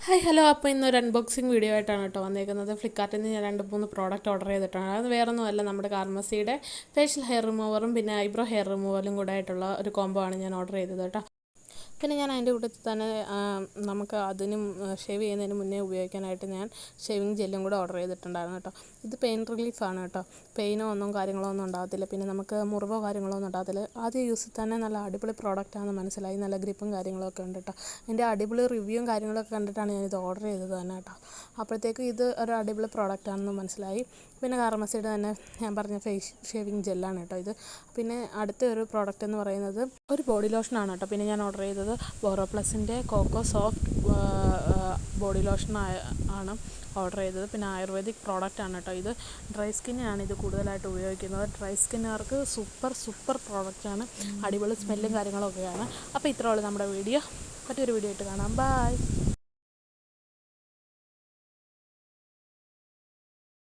Hi hello അപ്പോൾ ഇന്നൊരു unboxing video ആയിട്ടാണ് കേട്ടോ വന്നേക്കുന്നത്. ഫ്ലിപ്കാർട്ടിൽ നിന്ന് ഞാൻ 2-3 പ്രോഡക്റ്റ് ഓർഡർ ചെയ്തിട്ടാണ്. അത് വേറൊന്നുമല്ല, നമ്മുടെ കാർമസിയുടെ ഫേഷ്യൽ ഹെയർ റിമൂവറും പിന്നെ ഐബ്രോ ഹെയർ റിമൂവലും കൂടെ ആയിട്ടുള്ള ഒരു കോംബോ ആണ് ഞാൻ ഓർഡർ ചെയ്തത് കേട്ടോ. പിന്നെ ഞാൻ അതിൻ്റെ കൂട്ടത്തിൽ തന്നെ നമുക്ക് അതിനും ഷേവ് ചെയ്യുന്നതിന് മുന്നേ ഉപയോഗിക്കാനായിട്ട് ഞാൻ ഷേവിങ് ജെല്ലും കൂടെ ഓർഡർ ചെയ്തിട്ടുണ്ടായിരുന്നു കേട്ടോ. ഇത് പെയിൻ റിലീഫാണ് കേട്ടോ. പെയിനോ കാര്യങ്ങളോ ഒന്നും ഉണ്ടാകത്തില്ല. പിന്നെ നമുക്ക് മുറിവോ കാര്യങ്ങളോ ഒന്നും ഉണ്ടാകത്തില്ല. ആദ്യം യൂസിൽ തന്നെ നല്ല അടിപൊളി പ്രോഡക്റ്റാണെന്ന് മനസ്സിലായി. നല്ല ഗ്രിപ്പും കാര്യങ്ങളൊക്കെ ഉണ്ട് കേട്ടോ. എൻ്റെ അടിപൊളി റിവ്യൂവും കാര്യങ്ങളൊക്കെ കണ്ടിട്ടാണ് ഞാനിത് ഓർഡർ ചെയ്തത് തന്നെ കേട്ടോ. അപ്പോഴത്തേക്ക് ഇത് ഒരു അടിപൊളി പ്രോഡക്റ്റാണെന്ന് മനസ്സിലായി. പിന്നെ കാർമസിയുടെ തന്നെ ഞാൻ പറഞ്ഞ ഷേവിങ് ജെല്ലാണ് കേട്ടോ ഇത്. പിന്നെ അടുത്ത ഒരു പ്രോഡക്റ്റ് എന്ന് പറയുന്നത് ഒരു ബോഡി ലോഷനാണ് കേട്ടോ. പിന്നെ ഞാൻ ഓർഡർ ചെയ്തത് ബോറോപ്ലസിൻ്റെ കോക്കോ സോഫ്റ്റ് ബോഡി ലോഷൻ ആണ് ഓർഡർ ചെയ്തത്. പിന്നെ ആയുർവേദിക് പ്രോഡക്റ്റാണ് കേട്ടോ ഇത്. ഡ്രൈ സ്കിന്നിനാണ് ഇത് കൂടുതലായിട്ട് ഉപയോഗിക്കുന്നത്. ഡ്രൈ സ്കിന്നുകാർക്ക് സൂപ്പർ പ്രോഡക്റ്റാണ്. അടിപൊളി സ്മെല്ലും കാര്യങ്ങളൊക്കെയാണ്. അപ്പോൾ ഇത്രേ ഉള്ളൂ നമ്മുടെ വീഡിയോ. മറ്റൊരു വീഡിയോ ആയിട്ട് കാണാം. ബൈ.